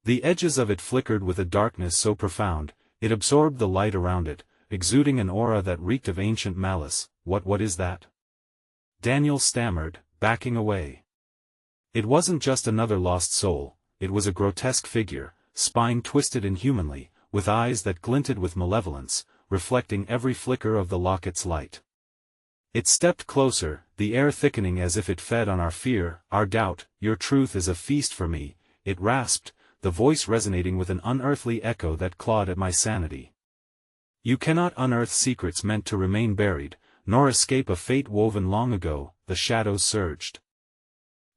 The edges of it flickered with a darkness so profound, it absorbed the light around it, exuding an aura that reeked of ancient malice. What is that? Daniel stammered, backing away. It wasn't just another lost soul, it was a grotesque figure, spine twisted inhumanly, with eyes that glinted with malevolence, reflecting every flicker of the locket's light. It stepped closer, the air thickening as if it fed on our fear, our doubt. Your truth is a feast for me, it rasped, the voice resonating with an unearthly echo that clawed at my sanity. You cannot unearth secrets meant to remain buried, nor escape a fate woven long ago. The shadows surged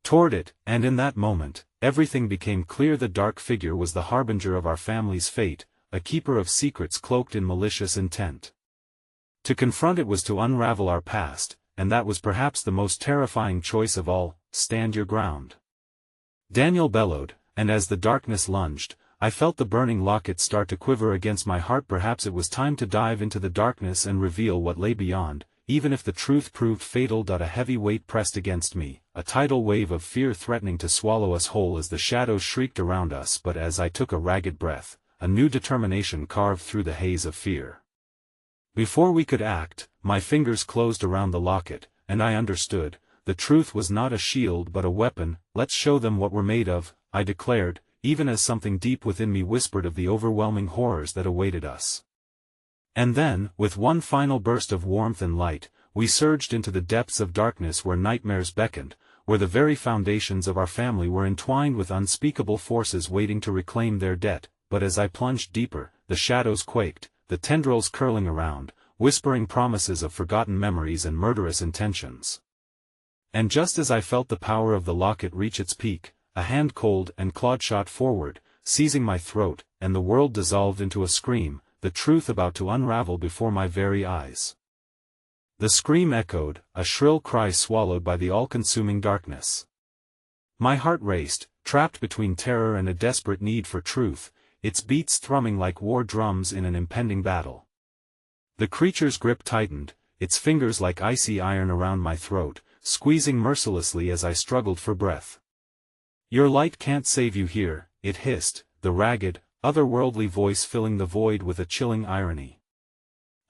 toward it, and in that moment, everything became clear. The dark figure was the harbinger of our family's fate, a keeper of secrets cloaked in malicious intent. To confront it was to unravel our past, and that was perhaps the most terrifying choice of all. Stand your ground. Daniel bellowed, and as the darkness lunged, I felt the burning locket start to quiver against my heart. Perhaps it was time to dive into the darkness and reveal what lay beyond, even if the truth proved fatal. A heavy weight pressed against me, a tidal wave of fear threatening to swallow us whole as the shadows shrieked around us. But as I took a ragged breath, a new determination carved through the haze of fear. Before we could act, my fingers closed around the locket, and I understood, the truth was not a shield but a weapon. Let's show them what we're made of, I declared, even as something deep within me whispered of the overwhelming horrors that awaited us. And then, with one final burst of warmth and light, we surged into the depths of darkness where nightmares beckoned, where the very foundations of our family were entwined with unspeakable forces waiting to reclaim their debt. But as I plunged deeper, the shadows quaked, the tendrils curling around, whispering promises of forgotten memories and murderous intentions. And just as I felt the power of the locket reach its peak, a hand cold and clawed shot forward, seizing my throat, and the world dissolved into a scream, the truth about to unravel before my very eyes. The scream echoed, a shrill cry swallowed by the all-consuming darkness. My heart raced, trapped between terror and a desperate need for truth, its beats thrumming like war drums in an impending battle. The creature's grip tightened, its fingers like icy iron around my throat, squeezing mercilessly as I struggled for breath. Your light can't save you here, it hissed, the ragged, otherworldly voice filling the void with a chilling irony.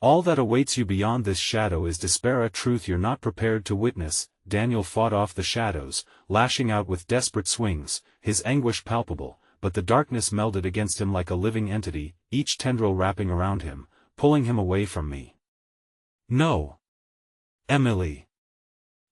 All that awaits you beyond this shadow is despair, a truth you're not prepared to witness. Daniel fought off the shadows, lashing out with desperate swings, his anguish palpable, but the darkness melded against him like a living entity, each tendril wrapping around him, pulling him away from me. "No! Emily!"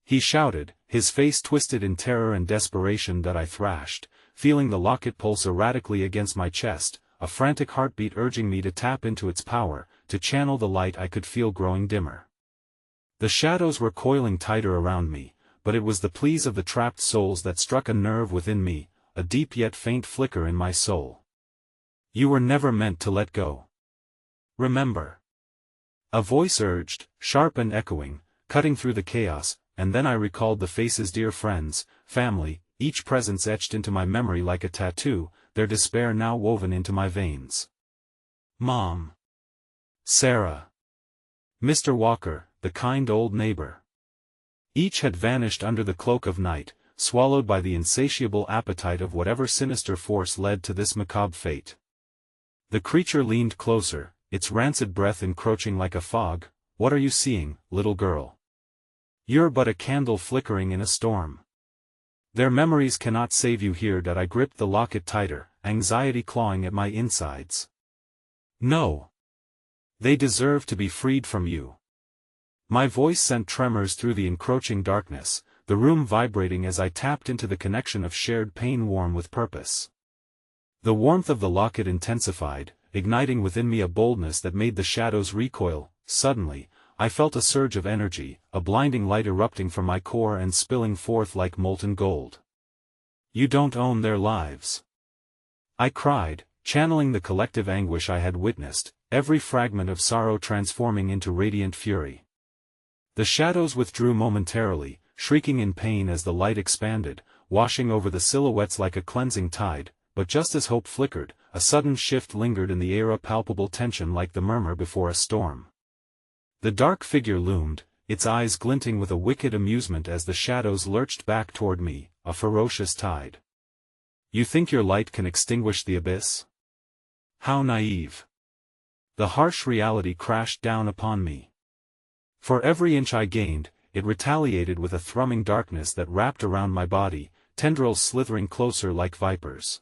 he shouted, his face twisted in terror and desperation. That I thrashed, feeling the locket pulse erratically against my chest, a frantic heartbeat urging me to tap into its power, to channel the light I could feel growing dimmer. The shadows were coiling tighter around me, but it was the pleas of the trapped souls that struck a nerve within me, a deep yet faint flicker in my soul. "You were never meant to let go. Remember," a voice urged, sharp and echoing, cutting through the chaos, and then I recalled the faces, dear friends, family, each presence etched into my memory like a tattoo, their despair now woven into my veins. Mom. Sarah. Mr. Walker, the kind old neighbor. Each had vanished under the cloak of night, swallowed by the insatiable appetite of whatever sinister force led to this macabre fate. The creature leaned closer, its rancid breath encroaching like a fog. "What are you seeing, little girl? You're but a candle flickering in a storm. Their memories cannot save you here." That I gripped the locket tighter, anxiety clawing at my insides. "No. They deserve to be freed from you." My voice sent tremors through the encroaching darkness, the room vibrating as I tapped into the connection of shared pain warm with purpose. The warmth of the locket intensified, igniting within me a boldness that made the shadows recoil. Suddenly, I felt a surge of energy, a blinding light erupting from my core and spilling forth like molten gold. "You don't own their lives," I cried, channeling the collective anguish I had witnessed, every fragment of sorrow transforming into radiant fury. The shadows withdrew momentarily, shrieking in pain as the light expanded, washing over the silhouettes like a cleansing tide, but just as hope flickered, a sudden shift lingered in the air, a palpable tension like the murmur before a storm. The dark figure loomed, its eyes glinting with a wicked amusement as the shadows lurched back toward me, a ferocious tide. "You think your light can extinguish the abyss? How naive!" The harsh reality crashed down upon me. For every inch I gained, it retaliated with a thrumming darkness that wrapped around my body, tendrils slithering closer like vipers.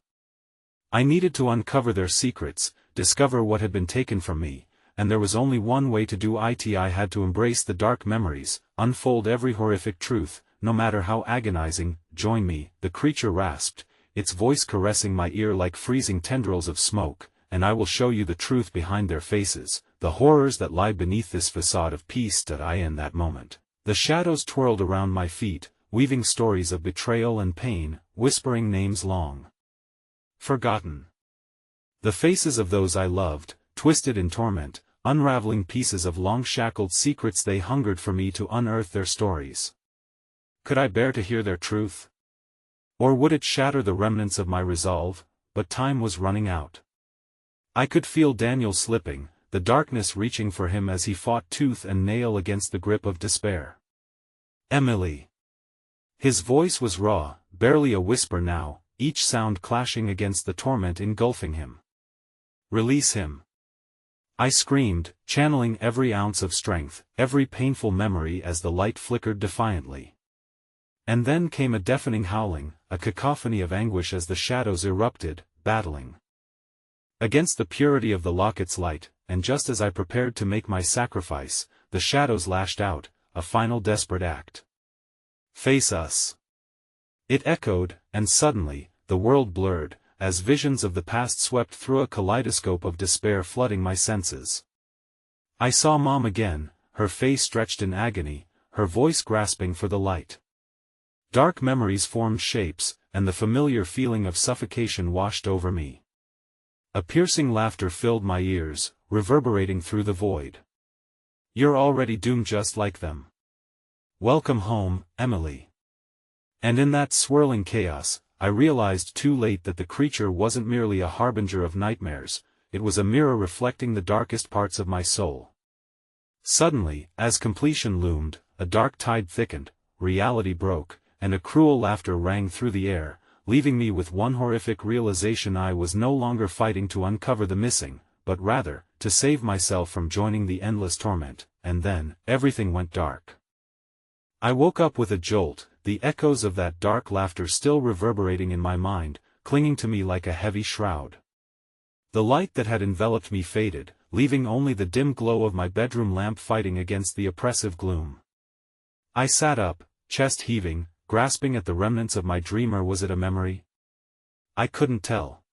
I needed to uncover their secrets, discover what had been taken from me, and there was only one way to do it. I had to embrace the dark memories, unfold every horrific truth, no matter how agonizing. "Join me," the creature rasped, its voice caressing my ear like freezing tendrils of smoke, "and I will show you the truth behind their faces, the horrors that lie beneath this facade of peace." In that moment, the shadows twirled around my feet, weaving stories of betrayal and pain, whispering names long forgotten. The faces of those I loved, twisted in torment, unraveling pieces of long-shackled secrets. They hungered for me to unearth their stories. Could I bear to hear their truth? Or would it shatter the remnants of my resolve? But time was running out. I could feel Daniel slipping, the darkness reaching for him as he fought tooth and nail against the grip of despair. "Emily." His voice was raw, barely a whisper now, each sound clashing against the torment engulfing him. "Release him," I screamed, channeling every ounce of strength, every painful memory as the light flickered defiantly. And then came a deafening howling, a cacophony of anguish as the shadows erupted, battling against the purity of the locket's light, and just as I prepared to make my sacrifice, the shadows lashed out, a final desperate act. "Face us." It echoed, and suddenly, the world blurred, as visions of the past swept through a kaleidoscope of despair flooding my senses. I saw Mom again, her face stretched in agony, her voice grasping for the light. Dark memories formed shapes, and the familiar feeling of suffocation washed over me. A piercing laughter filled my ears, reverberating through the void. "You're already doomed just like them. Welcome home, Emily." And in that swirling chaos, I realized too late that the creature wasn't merely a harbinger of nightmares, it was a mirror reflecting the darkest parts of my soul. Suddenly, as completion loomed, a dark tide thickened, reality broke, and a cruel laughter rang through the air, leaving me with one horrific realization: I was no longer fighting to uncover the missing, but rather, to save myself from joining the endless torment. And then, everything went dark. I woke up with a jolt, the echoes of that dark laughter still reverberating in my mind, clinging to me like a heavy shroud. The light that had enveloped me faded, leaving only the dim glow of my bedroom lamp fighting against the oppressive gloom. I sat up, chest heaving, grasping at the remnants of my dream. Or was it a memory? I couldn't tell.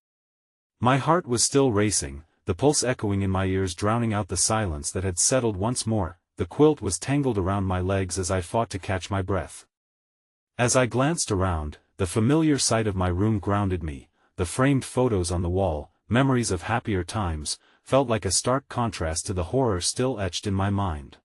My heart was still racing, the pulse echoing in my ears, drowning out the silence that had settled once more. The quilt was tangled around my legs as I fought to catch my breath. As I glanced around, the familiar sight of my room grounded me. The framed photos on the wall, memories of happier times, felt like a stark contrast to the horror still etched in my mind.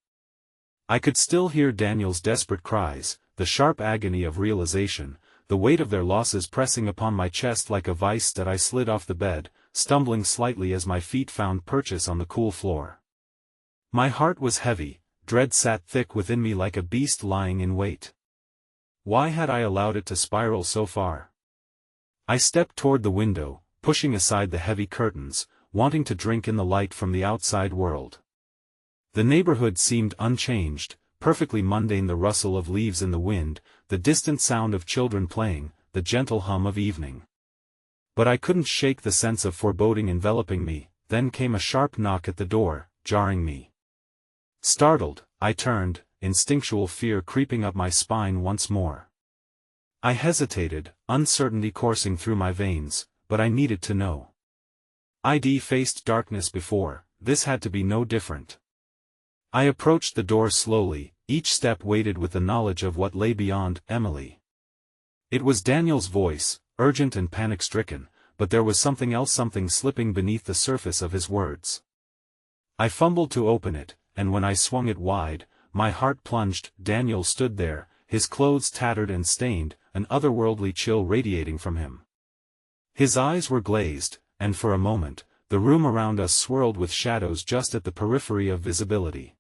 I could still hear Daniel's desperate cries, the sharp agony of realization, the weight of their losses pressing upon my chest like a vice. That I slid off the bed, stumbling slightly as my feet found purchase on the cool floor. My heart was heavy, dread sat thick within me like a beast lying in wait. Why had I allowed it to spiral so far? I stepped toward the window, pushing aside the heavy curtains, wanting to drink in the light from the outside world. The neighborhood seemed unchanged, perfectly mundane: the rustle of leaves in the wind, the distant sound of children playing, the gentle hum of evening. But I couldn't shake the sense of foreboding enveloping me. Then came a sharp knock at the door, jarring me. Startled, I turned, instinctual fear creeping up my spine once more. I hesitated, uncertainty coursing through my veins, but I needed to know. I'd faced darkness before, this had to be no different. I approached the door slowly, each step weighted with the knowledge of what lay beyond. Emily. It was Daniel's voice, urgent and panic-stricken, but there was something else, something slipping beneath the surface of his words. I fumbled to open it, and when I swung it wide, my heart plunged. Daniel stood there, his clothes tattered and stained, an otherworldly chill radiating from him. His eyes were glazed, and for a moment, the room around us swirled with shadows just at the periphery of visibility.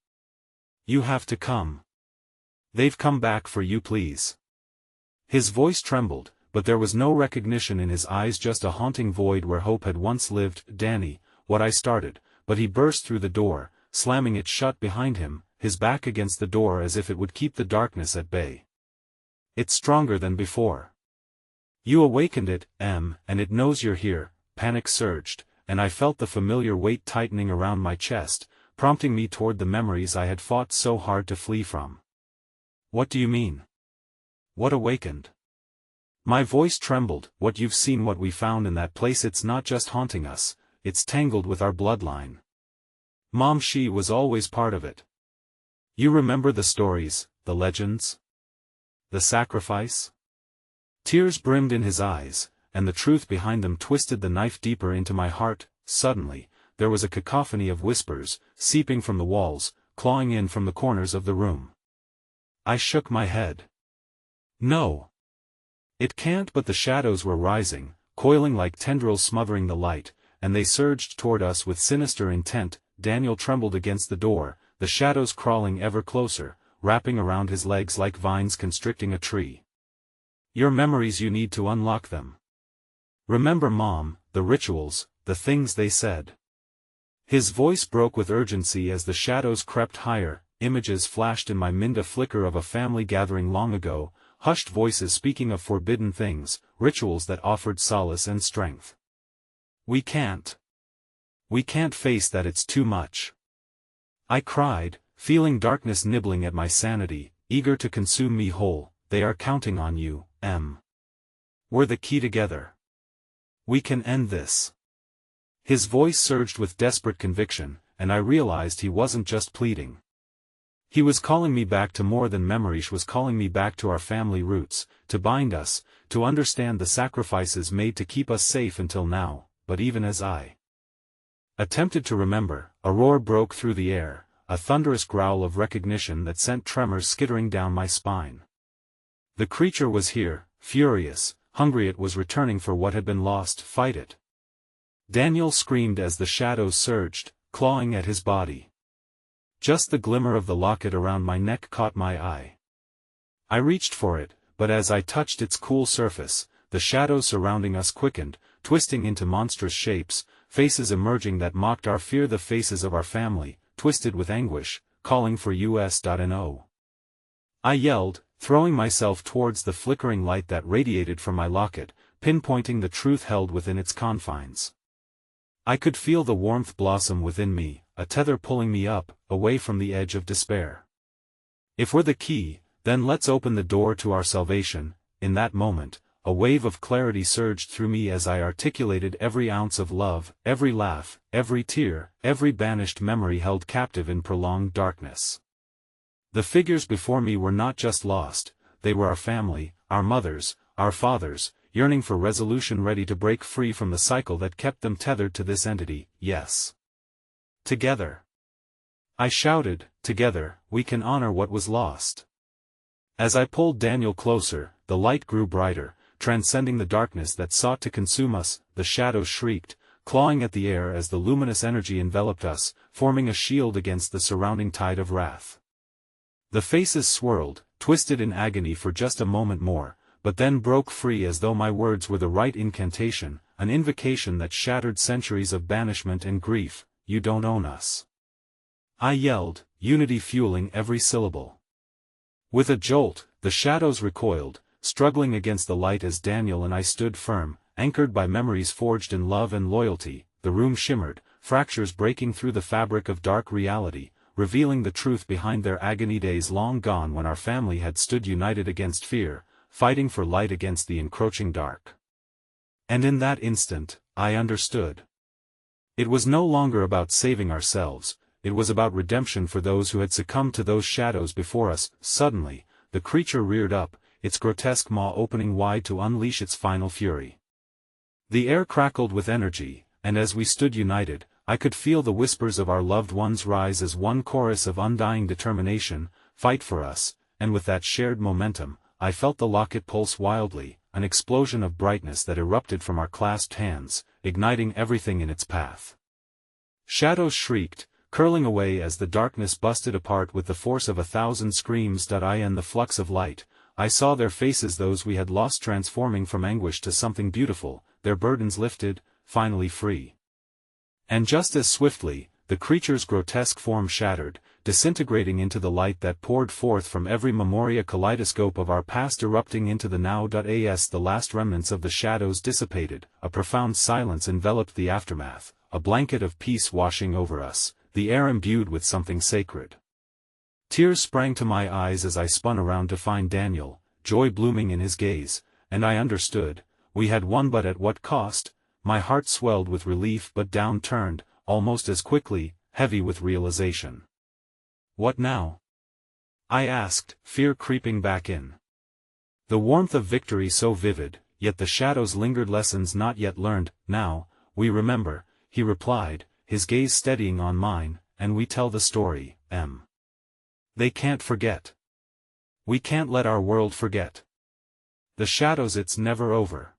"You have to come. They've come back for you, please." His voice trembled, but there was no recognition in his eyes, just a haunting void where hope had once lived. "Danny," what I started, but he burst through the door, slamming it shut behind him, his back against the door as if it would keep the darkness at bay. "It's stronger than before. You awakened it, and it knows you're here." Panic surged, and I felt the familiar weight tightening around my chest, prompting me toward the memories I had fought so hard to flee from. "What do you mean? What awakened?" My voice trembled. "What you've seen, what we found in that place. It's not just haunting us, it's tangled with our bloodline. Mom, she was always part of it. You remember the stories, the legends? The sacrifice?" Tears brimmed in his eyes, and the truth behind them twisted the knife deeper into my heart. Suddenly, there was a cacophony of whispers, seeping from the walls, clawing in from the corners of the room. I shook my head. "No. It can't." But the shadows were rising, coiling like tendrils smothering the light, and they surged toward us with sinister intent. Daniel trembled against the door, the shadows crawling ever closer, wrapping around his legs like vines constricting a tree. "Your memories, you need to unlock them. Remember Mom, the rituals, the things they said." His voice broke with urgency as the shadows crept higher. Images flashed in my mind, a flicker of a family gathering long ago, hushed voices speaking of forbidden things, rituals that offered solace and strength. We can't face that, it's too much." I cried, feeling darkness nibbling at my sanity, eager to consume me whole. "They are counting on you, Em. We're the key together. We can end this." His voice surged with desperate conviction, and I realized he wasn't just pleading. He was calling me back to more than memory. He was calling me back to our family roots, to bind us, to understand the sacrifices made to keep us safe until now. But even as I attempted to remember, a roar broke through the air, a thunderous growl of recognition that sent tremors skittering down my spine. The creature was here, furious, hungry. It was returning for what had been lost. "Fight it!" Daniel screamed as the shadows surged, clawing at his body. Just the glimmer of the locket around my neck caught my eye. I reached for it, but as I touched its cool surface, the shadows surrounding us quickened, twisting into monstrous shapes, faces emerging that mocked our fear, the faces of our family, twisted with anguish, calling for us.no. I yelled, throwing myself towards the flickering light that radiated from my locket, pinpointing the truth held within its confines. I could feel the warmth blossom within me, a tether pulling me up, away from the edge of despair. If we're the key, then let's open the door to our salvation. In that moment, a wave of clarity surged through me as I articulated every ounce of love, every laugh, every tear, every banished memory held captive in prolonged darkness. The figures before me were not just lost, they were our family, our mothers, our fathers, yearning for resolution, ready to break free from the cycle that kept them tethered to this entity. Yes. Together. I shouted, together, we can honor what was lost. As I pulled Daniel closer, the light grew brighter, transcending the darkness that sought to consume us. The shadows shrieked, clawing at the air as the luminous energy enveloped us, forming a shield against the surrounding tide of wrath. The faces swirled, twisted in agony for just a moment more, but then broke free as though my words were the right incantation, an invocation that shattered centuries of banishment and grief. You don't own us. I yelled, unity fueling every syllable. With a jolt, the shadows recoiled, struggling against the light as Daniel and I stood firm, anchored by memories forged in love and loyalty. The room shimmered, fractures breaking through the fabric of dark reality, revealing the truth behind their agony, days long gone when our family had stood united against fear, fighting for light against the encroaching dark. And in that instant, I understood. It was no longer about saving ourselves, it was about redemption for those who had succumbed to those shadows before us. Suddenly, the creature reared up, its grotesque maw opening wide to unleash its final fury. The air crackled with energy, and as we stood united, I could feel the whispers of our loved ones rise as one chorus of undying determination. Fight for us. And with that shared momentum, I felt the locket pulse wildly, an explosion of brightness that erupted from our clasped hands, igniting everything in its path. Shadows shrieked, curling away as the darkness busted apart with the force of 1,000 screams. In the flux of light, I saw their faces, those we had lost, transforming from anguish to something beautiful, their burdens lifted, finally free. And just as swiftly, the creature's grotesque form shattered, disintegrating into the light that poured forth from every memory, a kaleidoscope of our past erupting into the now. As the last remnants of the shadows dissipated, a profound silence enveloped the aftermath, a blanket of peace washing over us, the air imbued with something sacred. Tears sprang to my eyes as I spun around to find Daniel, joy blooming in his gaze, and I understood, we had won, but at what cost? My heart swelled with relief but downturned, almost as quickly, heavy with realization. What now? I asked, fear creeping back in. The warmth of victory so vivid, yet the shadows lingered, lessons not yet learned. Now, we remember, he replied, his gaze steadying on mine, and we tell the story. They can't forget. We can't let our world forget. The shadows, it's never over.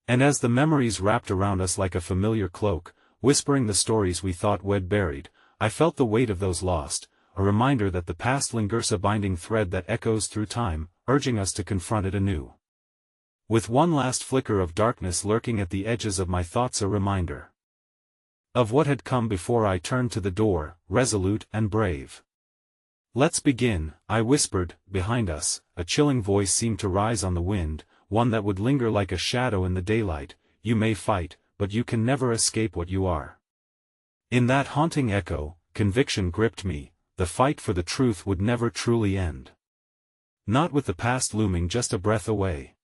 And as the memories wrapped around us like a familiar cloak, whispering the stories we thought we'd buried, I felt the weight of those lost, a reminder that the past lingers, a binding thread that echoes through time, urging us to confront it anew. With one last flicker of darkness lurking at the edges of my thoughts, a reminder of what had come before, I turned to the door, resolute and brave. Let's begin, I whispered. Behind us, a chilling voice seemed to rise on the wind, one that would linger like a shadow in the daylight. You may fight, but you can never escape what you are. In that haunting echo, conviction gripped me, the fight for the truth would never truly end. Not with the past looming just a breath away.